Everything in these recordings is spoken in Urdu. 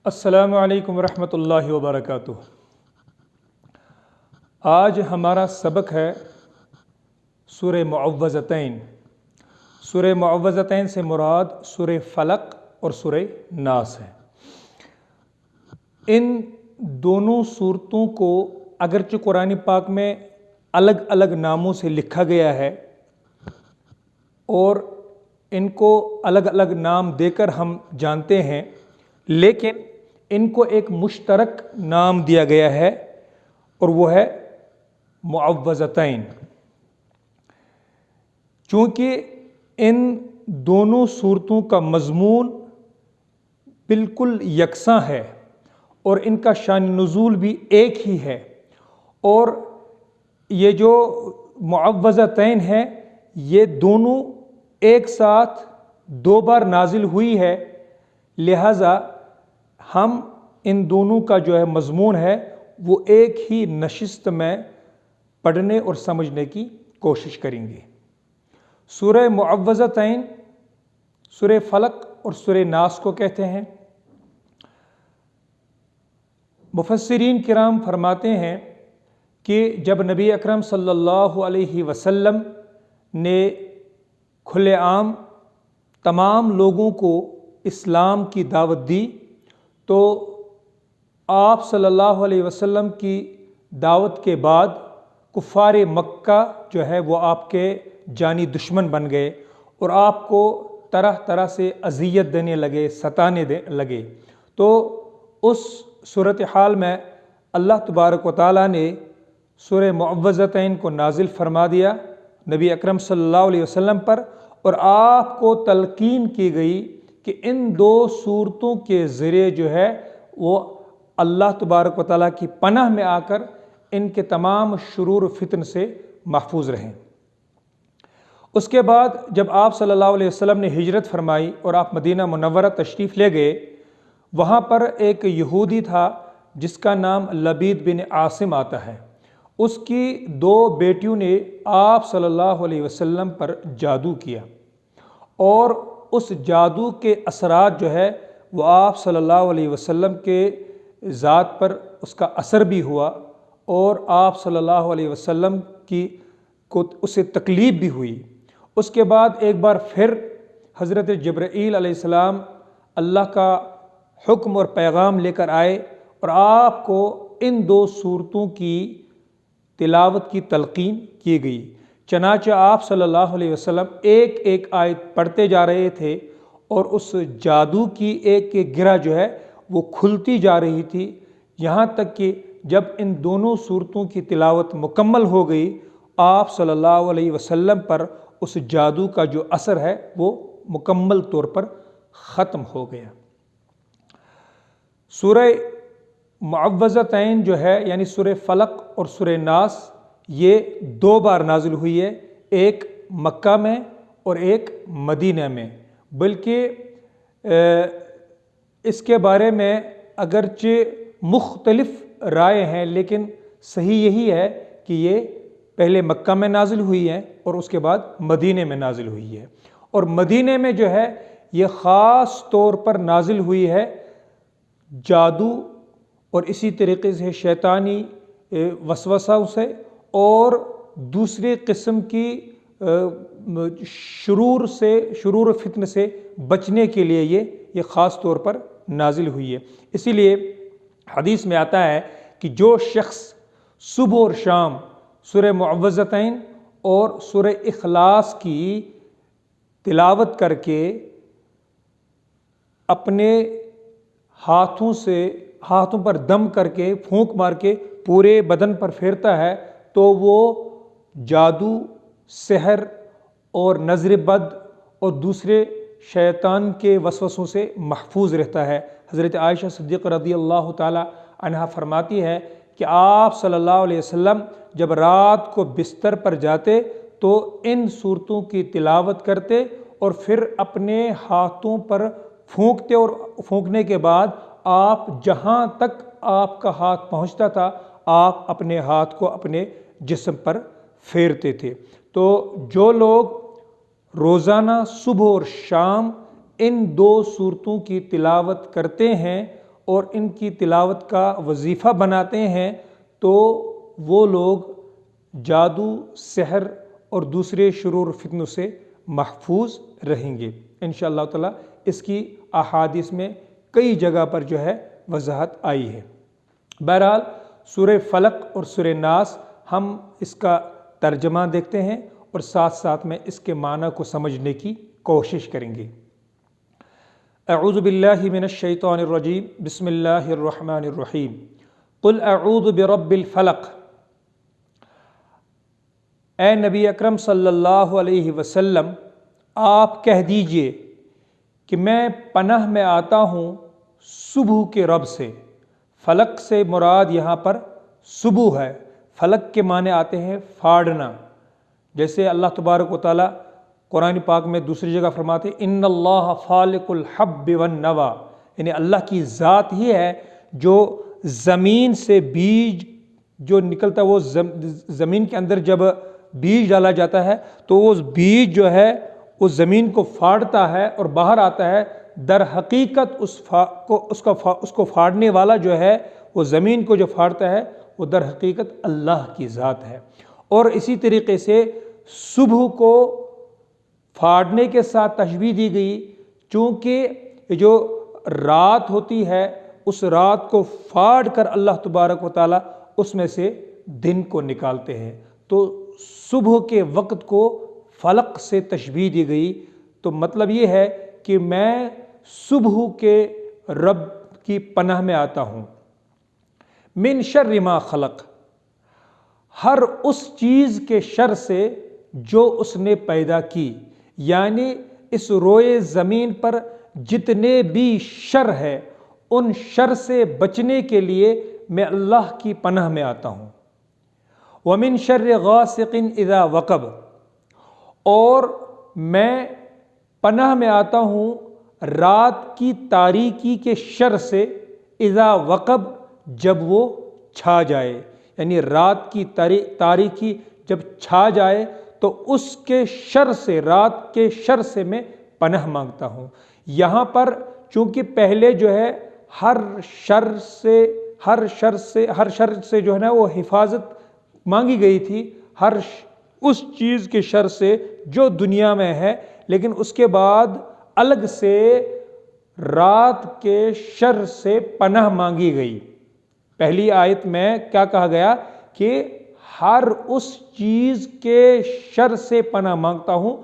السلام علیکم ورحمۃ اللہ وبرکاتہ۔ آج ہمارا سبق ہے سورہ معوذتین۔ سورہ معوذتین سے مراد سورہ فلق اور سورہ ناس ہے۔ ان دونوں صورتوں کو اگرچہ قرآن پاک میں الگ الگ ناموں سے لکھا گیا ہے اور ان کو الگ الگ نام دے کر ہم جانتے ہیں، لیکن ان کو ایک مشترک نام دیا گیا ہے اور وہ ہے معوذتین۔ چونکہ ان دونوں صورتوں کا مضمون بالکل یکساں ہے اور ان کا شان نزول بھی ایک ہی ہے، اور یہ جو معوذتین ہیں یہ دونوں ایک ساتھ دو بار نازل ہوئی ہے، لہذا ہم ان دونوں کا جو ہے مضمون ہے وہ ایک ہی نشست میں پڑھنے اور سمجھنے کی کوشش کریں گے۔ سورہ معوذتین سورہ فلق اور سورہ ناس کو کہتے ہیں۔ مفسرین کرام فرماتے ہیں کہ جب نبی اکرم صلی اللہ علیہ وسلم نے کھلے عام تمام لوگوں کو اسلام کی دعوت دی تو آپ صلی اللہ علیہ وسلم کی دعوت کے بعد کفار مکہ جو ہے وہ آپ کے جانی دشمن بن گئے اور آپ کو طرح طرح سے اذیت دینے لگے، ستانے لگے۔ تو اس صورتحال میں اللہ تبارک و تعالیٰ نے سورہ معوذتین کو نازل فرما دیا نبی اکرم صلی اللہ علیہ وسلم پر، اور آپ کو تلقین کی گئی کہ ان دو صورتوں کے ذریعے جو ہے وہ اللہ تبارک و تعالیٰ کی پناہ میں آ کر ان کے تمام شرور و فتن سے محفوظ رہیں۔ اس کے بعد جب آپ صلی اللہ علیہ وسلم نے ہجرت فرمائی اور آپ مدینہ منورہ تشریف لے گئے، وہاں پر ایک یہودی تھا جس کا نام لبید بن عاصم آتا ہے۔ اس کی دو بیٹیوں نے آپ صلی اللہ علیہ وسلم پر جادو کیا، اور اس جادو کے اثرات جو ہے وہ آپ صلی اللہ علیہ وسلم کے ذات پر اس کا اثر بھی ہوا، اور آپ صلی اللہ علیہ وسلم کو اسے تکلیف بھی ہوئی۔ اس کے بعد ایک بار پھر حضرت جبرائیل علیہ السلام اللہ کا حکم اور پیغام لے کر آئے اور آپ کو ان دو صورتوں کی تلاوت کی تلقین کی گئی۔ چنانچہ آپ صلی اللہ علیہ وسلم ایک ایک آیت پڑھتے جا رہے تھے اور اس جادو کی ایک ایک گرہ جو ہے وہ کھلتی جا رہی تھی، یہاں تک کہ جب ان دونوں صورتوں کی تلاوت مکمل ہو گئی، آپ صلی اللہ علیہ وسلم پر اس جادو کا جو اثر ہے وہ مکمل طور پر ختم ہو گیا۔ سورہ معوذتین جو ہے یعنی سورہ فلق اور سورہ ناس یہ دو بار نازل ہوئی ہے، ایک مکہ میں اور ایک مدینہ میں۔ بلکہ اس کے بارے میں اگرچہ مختلف رائے ہیں، لیکن صحیح یہی ہے کہ یہ پہلے مکہ میں نازل ہوئی ہے اور اس کے بعد مدینہ میں نازل ہوئی ہے، اور مدینہ میں جو ہے یہ خاص طور پر نازل ہوئی ہے جادو اور اسی طریقے سے شیطانی وسوسہ سے اور دوسرے قسم کی شرور و فتن سے بچنے کے لیے یہ خاص طور پر نازل ہوئی ہے۔ اسی لیے حدیث میں آتا ہے کہ جو شخص صبح اور شام سورہ معوذتین اور سورہ اخلاص کی تلاوت کر کے اپنے ہاتھوں پر دم کر کے پھونک مار کے پورے بدن پر پھیرتا ہے تو وہ جادو، سحر اور نظر بد اور دوسرے شیطان کے وسوسوں سے محفوظ رہتا ہے۔ حضرت عائشہ صدیقہ رضی اللہ تعالی عنہا فرماتی ہے کہ آپ صلی اللہ علیہ وسلم جب رات کو بستر پر جاتے تو ان صورتوں کی تلاوت کرتے اور پھر اپنے ہاتھوں پر پھونکتے، اور پھونکنے کے بعد آپ جہاں تک آپ کا ہاتھ پہنچتا تھا آپ اپنے ہاتھ کو اپنے جسم پر پھیرتے تھے۔ تو جو لوگ روزانہ صبح اور شام ان دو صورتوں کی تلاوت کرتے ہیں اور ان کی تلاوت کا وظیفہ بناتے ہیں تو وہ لوگ جادو، سحر اور دوسرے شرور فتنوں سے محفوظ رہیں گے۔ انشاءاللہ تعالی اس کی احادیث میں کئی جگہ پر جو ہے وضاحت آئی ہے۔ بہرحال سورہ فلق اور سورہ ناس ہم اس کا ترجمہ دیکھتے ہیں اور ساتھ ساتھ میں اس کے معنی کو سمجھنے کی کوشش کریں گے۔ اعوذ باللہ من الشیطان الرجیم، بسم اللہ الرحمن الرحیم۔ قل اعوذ برب الفلق، اے نبی اکرم صلی اللہ علیہ وسلم آپ کہہ دیجئے کہ میں پناہ میں آتا ہوں صبح کے رب سے۔ فلق سے مراد یہاں پر صبح ہے۔ فلق کے معنی آتے ہیں پھاڑنا، جیسے اللہ تبارک و تعالیٰ قرآن پاک میں دوسری جگہ فرماتے ہیں ان اللہ فالق الحب والنوى، یعنی اللہ کی ذات ہی ہے جو زمین سے بیج جو نکلتا ہے، وہ زمین کے اندر جب بیج ڈالا جاتا ہے تو وہ بیج جو ہے وہ زمین کو پھاڑتا ہے اور باہر آتا ہے۔ در حقیقت اس کو پھاڑنے والا جو ہے، وہ زمین کو جو پھاڑتا ہے وہ در حقیقت اللہ کی ذات ہے۔ اور اسی طریقے سے صبح کو پھاڑنے کے ساتھ تشبیہ دی گئی، چونکہ جو رات ہوتی ہے اس رات کو پھاڑ کر اللہ تبارک و تعالیٰ اس میں سے دن کو نکالتے ہیں، تو صبح کے وقت کو فلق سے تشبیہ دی گئی۔ تو مطلب یہ ہے کہ میں صبح کے رب کی پناہ میں آتا ہوں۔ من شر ما خلق، ہر اس چیز کے شر سے جو اس نے پیدا کی، یعنی اس روئے زمین پر جتنے بھی شر ہے ان شر سے بچنے کے لیے میں اللہ کی پناہ میں آتا ہوں۔ ومن شر غاسق اذا وقب، اور میں پناہ میں آتا ہوں رات کی تاریکی کے شر سے، اذا وقب جب وہ چھا جائے، یعنی رات کی تاریکی جب چھا جائے تو اس کے شر سے، رات کے شر سے میں پناہ مانگتا ہوں۔ یہاں پر چونکہ پہلے جو ہے ہر شر سے جو ہے نا وہ حفاظت مانگی گئی تھی، ہر اس چیز کے شر سے جو دنیا میں ہے، لیکن اس کے بعد الگ سے رات کے شر سے پناہ مانگی گئی۔ پہلی آیت میں کیا کہا گیا کہ ہر اس چیز کے شر سے پناہ مانگتا ہوں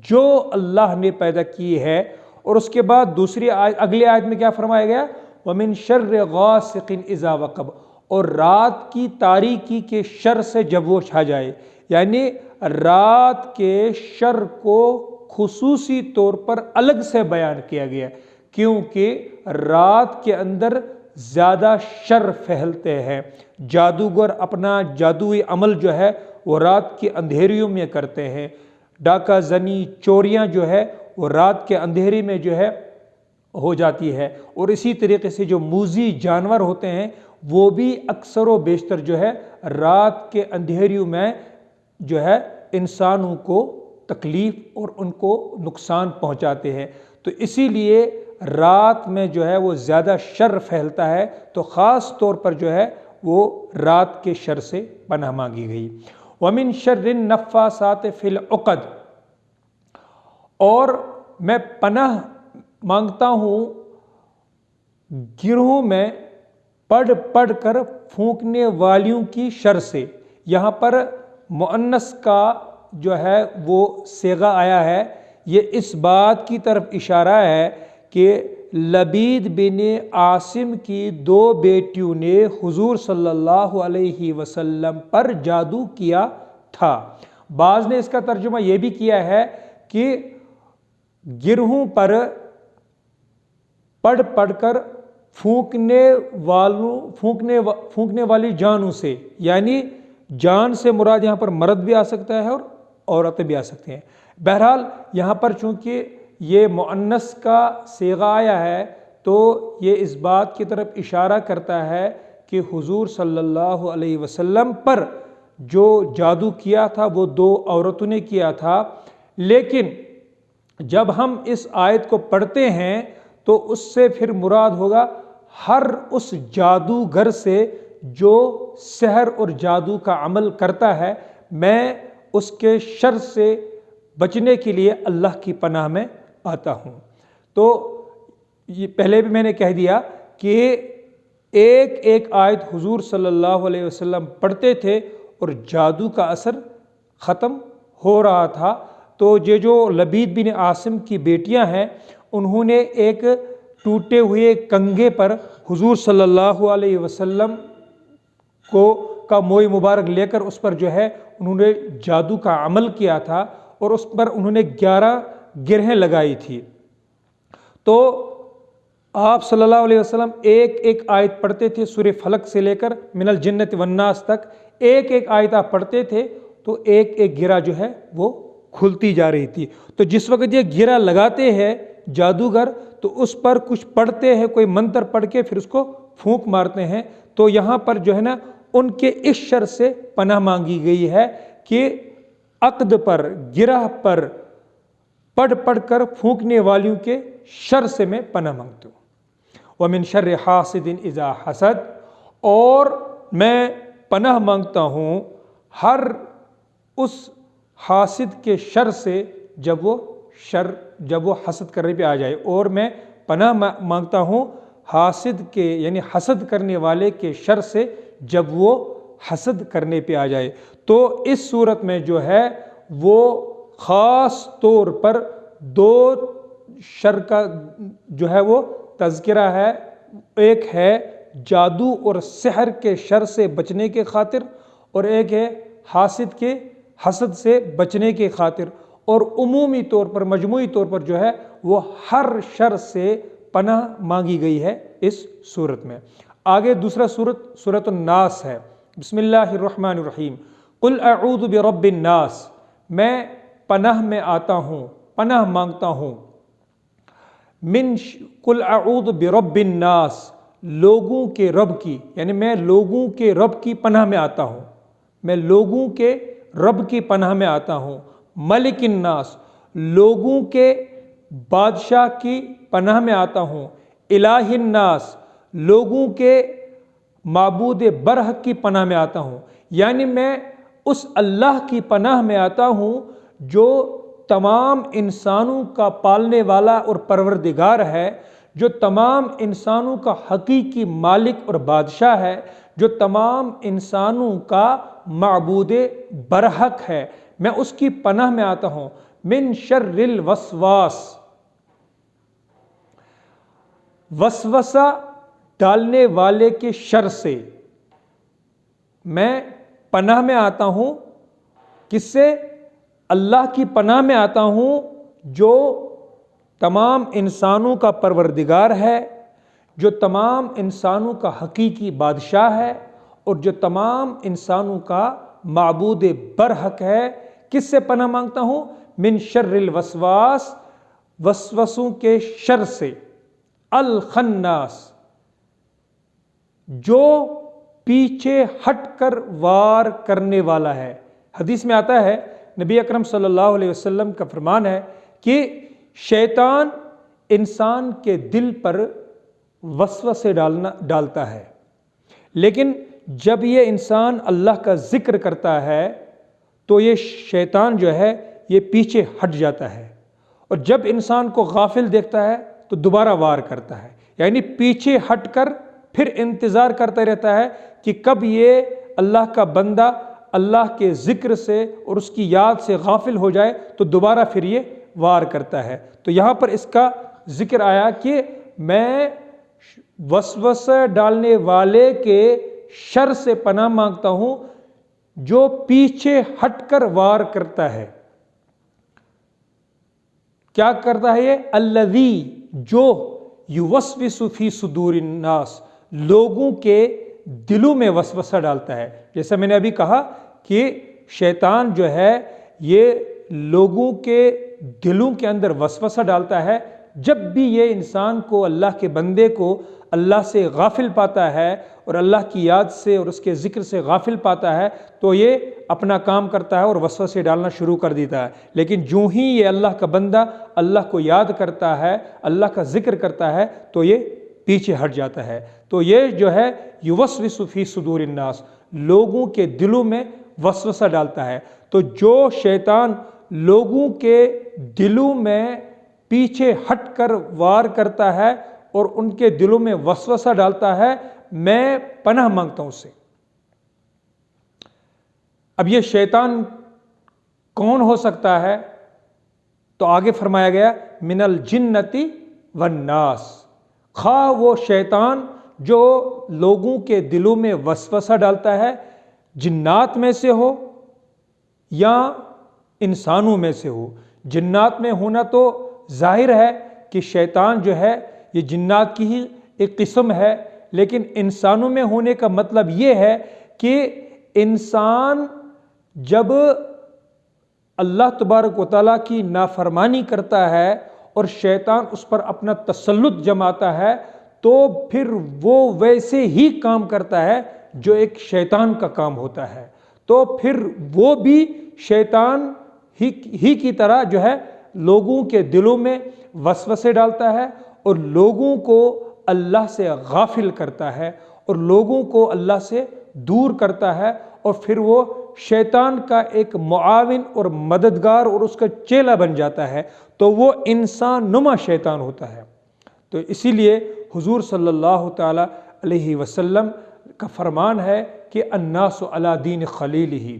جو اللہ نے پیدا کی ہے، اور اس کے بعد دوسری اگلی آیت میں کیا فرمایا گیا؟ وَمِن شَرِّ غَاسِقٍ إِذَا وَقَبَ، اور رات کی تاریکی کے شر سے جب وہ چھا جائے، یعنی رات کے شر کو خصوصی طور پر الگ سے بیان کیا گیا، کیونکہ رات کے اندر زیادہ شر پھیلتے ہیں۔ جادوگر اپنا جادوئی عمل جو ہے وہ رات کے اندھیریوں میں کرتے ہیں، ڈاکہ زنی، چوریاں جو ہے وہ رات کے اندھیری میں جو ہے ہو جاتی ہے، اور اسی طریقے سے جو موذی جانور ہوتے ہیں وہ بھی اکثر و بیشتر جو ہے رات کے اندھیریوں میں جو ہے انسانوں کو تکلیف اور ان کو نقصان پہنچاتے ہیں۔ تو اسی لیے رات میں جو ہے وہ زیادہ شر پھیلتا ہے، تو خاص طور پر جو ہے وہ رات کے شر سے پناہ مانگی گئی۔ وَمِن شَرِّ النَّفَّاثَاتِ فِي الْعُقَدِ، اور میں پناہ مانگتا ہوں گروہوں میں پڑھ کر پھونکنے والیوں کی شر سے۔ یہاں پر مؤنث کا جو ہے وہ صیغہ آیا ہے، یہ اس بات کی طرف اشارہ ہے کہ لبید بن عاصم کی 2 بیٹیوں نے حضور صلی اللہ علیہ وسلم پر جادو کیا تھا۔ بعض نے اس کا ترجمہ یہ بھی کیا ہے کہ گروہوں پر پڑھ کر پھونکنے والی جانوں سے، یعنی جان سے مراد یہاں پر مرد بھی آ سکتا ہے اور عورتیں بھی آ سکتے ہیں۔ بہرحال یہاں پر چونکہ یہ مؤنث کا صیغہ آیا ہے تو یہ اس بات کی طرف اشارہ کرتا ہے کہ حضور صلی اللہ علیہ وسلم پر جو جادو کیا تھا وہ 2 عورتوں نے کیا تھا، لیکن جب ہم اس آیت کو پڑھتے ہیں تو اس سے پھر مراد ہوگا ہر اس جادوگر سے جو سحر اور جادو کا عمل کرتا ہے، میں اس کے شر سے بچنے کے لیے اللہ کی پناہ میں آتا ہوں۔ تو یہ پہلے بھی میں نے کہہ دیا کہ ایک ایک آیت حضور صلی اللہ علیہ وسلم پڑھتے تھے اور جادو کا اثر ختم ہو رہا تھا۔ تو یہ جو لبید بن عاصم کی بیٹیاں ہیں، انہوں نے ایک ٹوٹے ہوئے کنگھے پر حضور صلی اللہ علیہ وسلم کا موئے مبارک لے کر اس پر جو ہے انہوں نے جادو کا عمل کیا تھا، اور اس پر انہوں نے 11 گرہیں لگائی تھی۔ تو آپ صلی اللہ علیہ وسلم ایک ایک آیت پڑھتے تھے، سورہ فلق سے لے کر من الجنت والناس تک ایک ایک آیت آپ پڑھتے تھے، تو ایک ایک گرہ جو ہے وہ کھلتی جا رہی تھی۔ تو جس وقت یہ گرہ لگاتے ہیں جادوگر، تو اس پر کچھ پڑھتے ہیں، کوئی منتر پڑھ کے پھر اس کو پھونک مارتے ہیں۔ تو یہاں پر جو ہے نا ان کے اس شر سے پناہ مانگی گئی ہے کہ عقد پر، گرہ پر پڑھ پڑھ کر پھونکنے والیوں کے شر سے میں پناہ مانگتا ہوں۔ وَمِن شَرِّ حَاسِدٍ إِذَا حَسَدَ، اور میں پناہ مانگتا ہوں ہر اس حاسد کے شر سے جب وہ حسد کرنے پہ آ جائے، اور میں پناہ مانگتا ہوں حاسد کے یعنی حسد کرنے والے کے شر سے جب وہ حسد کرنے پہ آ جائے۔ تو اس صورت میں جو ہے وہ خاص طور پر 2 شر کا جو ہے وہ تذکرہ ہے، ایک ہے جادو اور سحر کے شر سے بچنے کے خاطر، اور ایک ہے حاسد کے حسد سے بچنے کے خاطر، اور عمومی طور پر مجموعی طور پر جو ہے وہ ہر شر سے پناہ مانگی گئی ہے اس صورت میں۔ آگے دوسرا سورۃ الناس ہے۔ بسم اللہ الرحمن الرحیم۔ قل اعوذ برب الناس، میں پناہ میں آتا ہوں، پناہ مانگتا ہوں، قل اعوذ برب الناس، لوگوں کے رب کی، یعنی میں لوگوں کے رب کی پناہ میں آتا ہوں، میں لوگوں کے رب کی پناہ میں آتا ہوں، ملک الناس، لوگوں کے بادشاہ کی پناہ میں آتا ہوں، الہ الناس، لوگوں کے معبود برحق کی پناہ میں آتا ہوں، یعنی میں اس اللہ کی پناہ میں آتا ہوں جو تمام انسانوں کا پالنے والا اور پروردگار ہے، جو تمام انسانوں کا حقیقی مالک اور بادشاہ ہے، جو تمام انسانوں کا معبود برحق ہے، میں اس کی پناہ میں آتا ہوں۔ من شر الوسواس، وسوسہ ڈالنے والے کے شر سے میں پناہ میں آتا ہوں۔ کس سے؟ اللہ کی پناہ میں آتا ہوں جو تمام انسانوں کا پروردگار ہے، جو تمام انسانوں کا حقیقی بادشاہ ہے، اور جو تمام انسانوں کا معبود برحق ہے۔ کس سے پناہ مانگتا ہوں؟ من شر الوسواس، وسوسوں کے شر سے، الخناس، جو پیچھے ہٹ کر وار کرنے والا ہے۔ حدیث میں آتا ہے، نبی اکرم صلی اللہ علیہ وسلم کا فرمان ہے کہ شیطان انسان کے دل پر وسوسے ڈالتا ہے، لیکن جب یہ انسان اللہ کا ذکر کرتا ہے تو یہ شیطان جو ہے یہ پیچھے ہٹ جاتا ہے، اور جب انسان کو غافل دیکھتا ہے تو دوبارہ وار کرتا ہے، یعنی پیچھے ہٹ کر پھر انتظار کرتا رہتا ہے کہ کب یہ اللہ کا بندہ اللہ کے ذکر سے اور اس کی یاد سے غافل ہو جائے تو دوبارہ پھر یہ وار کرتا ہے۔ تو یہاں پر اس کا ذکر آیا کہ میں وسوسہ ڈالنے والے کے شر سے پناہ مانگتا ہوں جو پیچھے ہٹ کر وار کرتا ہے۔ کیا کرتا ہے یہ؟ الذی، جو یوسوس فی صدور الناس، لوگوں کے دلوں میں وسوسہ ڈالتا ہے۔ جیسا میں نے ابھی کہا کہ شیطان جو ہے یہ لوگوں کے دلوں کے اندر وسوسہ ڈالتا ہے۔ جب بھی یہ انسان کو، اللہ کے بندے کو اللہ سے غافل پاتا ہے اور اللہ کی یاد سے اور اس کے ذکر سے غافل پاتا ہے تو یہ اپنا کام کرتا ہے اور وسوسے ڈالنا شروع کر دیتا ہے۔ لیکن جو ہی یہ اللہ کا بندہ اللہ کو یاد کرتا ہے، اللہ کا ذکر کرتا ہے، تو یہ پیچھے ہٹ جاتا ہے۔ تو یہ جو ہے یوسوس فی صدور الناس، لوگوں کے دلوں میں وسوسہ ڈالتا ہے۔ تو جو شیطان لوگوں کے دلوں میں پیچھے ہٹ کر وار کرتا ہے اور ان کے دلوں میں وسوسہ ڈالتا ہے، میں پناہ مانگتا ہوں اس سے۔ اب یہ شیطان کون ہو سکتا ہے؟ تو آگے فرمایا گیا من الجنتی والناس، خواہ وہ شیطان جو لوگوں کے دلوں میں وسوسہ ڈالتا ہے جنات میں سے ہو یا انسانوں میں سے ہو۔ جنات میں ہونا تو ظاہر ہے کہ شیطان جو ہے یہ جنات کی ہی ایک قسم ہے، لیکن انسانوں میں ہونے کا مطلب یہ ہے کہ انسان جب اللہ تبارک و تعالیٰ کی نافرمانی کرتا ہے اور شیطان اس پر اپنا تسلط جماتا ہے تو پھر وہ ویسے ہی کام کرتا ہے جو ایک شیطان کا کام ہوتا ہے۔ تو پھر وہ بھی شیطان ہی کی طرح جو ہے لوگوں کے دلوں میں وسوسے ڈالتا ہے اور لوگوں کو اللہ سے غافل کرتا ہے اور لوگوں کو اللہ سے دور کرتا ہے، اور پھر وہ شیطان کا ایک معاون اور مددگار اور اس کا چیلا بن جاتا ہے، تو وہ انسان نما شیطان ہوتا ہے۔ تو اسی لیے حضور صلی اللہ تعالی علیہ وسلم کا فرمان ہے کہ الناس علی دین خلیلہ،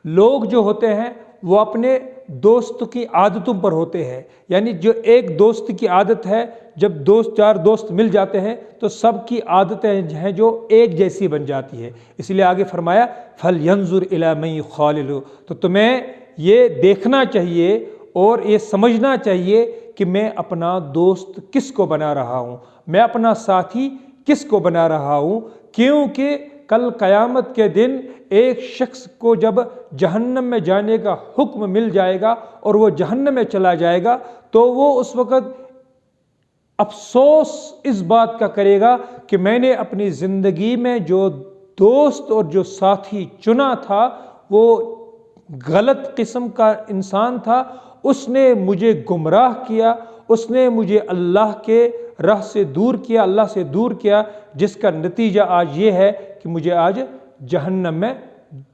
لوگ جو ہوتے ہیں وہ اپنے دوست کی عادتوں پر ہوتے ہیں، یعنی جو ایک دوست کی عادت ہے، جب چار دوست مل جاتے ہیں تو سب کی عادتیں ہیں جو ایک جیسی بن جاتی ہے۔ اس لیے آگے فرمایا فَلْيَنْظُرْ إِلَىٰ مَنْ يُخَالِلُ، تو تمہیں یہ دیکھنا چاہیے اور یہ سمجھنا چاہیے کہ میں اپنا دوست کس کو بنا رہا ہوں، میں اپنا ساتھی کس کو بنا رہا ہوں، کیونکہ کل قیامت کے دن ایک شخص کو جب جہنم میں جانے کا حکم مل جائے گا اور وہ جہنم میں چلا جائے گا تو وہ اس وقت افسوس اس بات کا کرے گا کہ میں نے اپنی زندگی میں جو دوست اور جو ساتھی چنا تھا وہ غلط قسم کا انسان تھا، اس نے مجھے گمراہ کیا، اس نے مجھے اللہ کے راہ سے دور کیا، اللہ سے دور کیا، جس کا نتیجہ آج یہ ہے کہ مجھے آج جہنم میں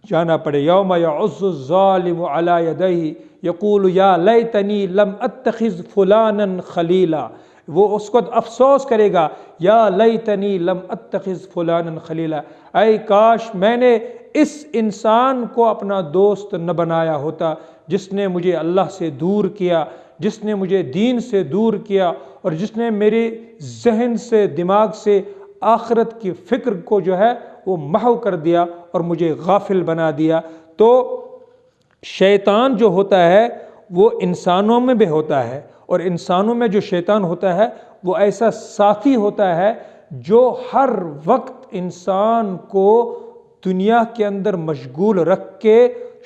جانا پڑے۔ یوم یعض الظالم علی یدیہ یقول یا لیتنی لم اتخذ فلانا خلیلا، وہ اس کو افسوس کرے گا یا لیتنی لم اتخذ فلانا خلیلا، اے کاش میں نے اس انسان کو اپنا دوست نہ بنایا ہوتا جس نے مجھے اللہ سے دور کیا، جس نے مجھے دین سے دور کیا اور جس نے میرے ذہن سے دماغ سے آخرت کی فکر کو جو ہے وہ محو کر دیا اور مجھے غافل بنا دیا۔ تو شیطان جو ہوتا ہے وہ انسانوں میں بھی ہوتا ہے، اور انسانوں میں جو شیطان ہوتا ہے وہ ایسا ساتھی ہوتا ہے جو ہر وقت انسان کو دنیا کے اندر مشغول رکھ کے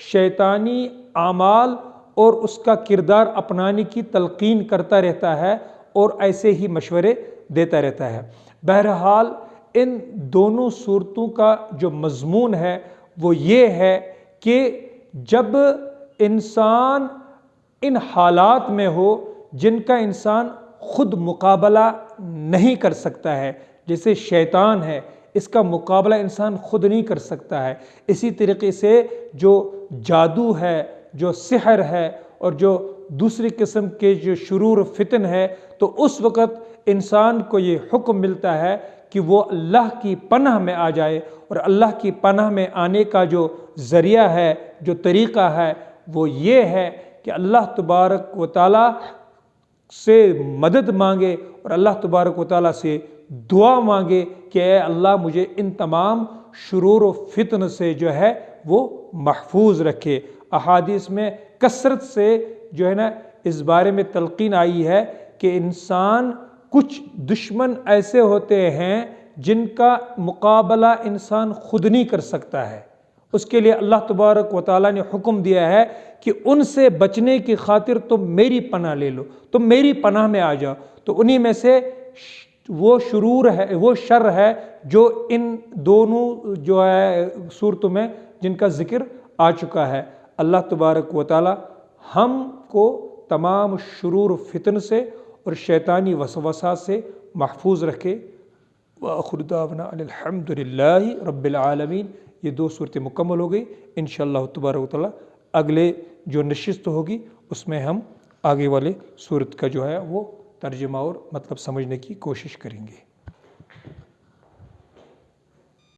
شیطانی اعمال اور اس کا کردار اپنانے کی تلقین کرتا رہتا ہے اور ایسے ہی مشورے دیتا رہتا ہے۔ بہرحال ان دونوں صورتوں کا جو مضمون ہے وہ یہ ہے کہ جب انسان ان حالات میں ہو جن کا انسان خود مقابلہ نہیں کر سکتا ہے، جیسے شیطان ہے، اس کا مقابلہ انسان خود نہیں کر سکتا ہے، اسی طریقے سے جو جادو ہے، جو سحر ہے اور جو دوسری قسم کے جو شرور و فتن ہے، تو اس وقت انسان کو یہ حکم ملتا ہے کہ وہ اللہ کی پناہ میں آ جائے، اور اللہ کی پناہ میں آنے کا جو ذریعہ ہے، جو طریقہ ہے، وہ یہ ہے کہ اللہ تبارک و تعالیٰ سے مدد مانگے اور اللہ تبارک و تعالیٰ سے دعا مانگے کہ اے اللہ مجھے ان تمام شرور و فتن سے جو ہے وہ محفوظ رکھے۔ احادیث میں کثرت سے جو ہے نا اس بارے میں تلقین آئی ہے کہ انسان کچھ دشمن ایسے ہوتے ہیں جن کا مقابلہ انسان خود نہیں کر سکتا ہے، اس کے لیے اللہ تبارک و تعالیٰ نے حکم دیا ہے کہ ان سے بچنے کی خاطر تم میری پناہ لے لو، تم میری پناہ میں آ جاؤ۔ تو انہی میں سے وہ شرور ہے، وہ شر ہے جو ان دونوں جو ہے صورتوں میں جن کا ذکر آ چکا ہے۔ اللہ تبارک و تعالیٰ ہم کو تمام شرور فتن سے اور شیطانی وسوسات سے محفوظ رکھے۔ وآخر دعوانا ان الحمد للہ رب العالمین۔ یہ 2 صورتیں مکمل ہو گئی۔ انشاءاللہ تبارک و تعالیٰ اگلے جو نشست ہوگی اس میں ہم آگے والے صورت کا جو ہے وہ ترجمہ اور مطلب سمجھنے کی کوشش کریں گے۔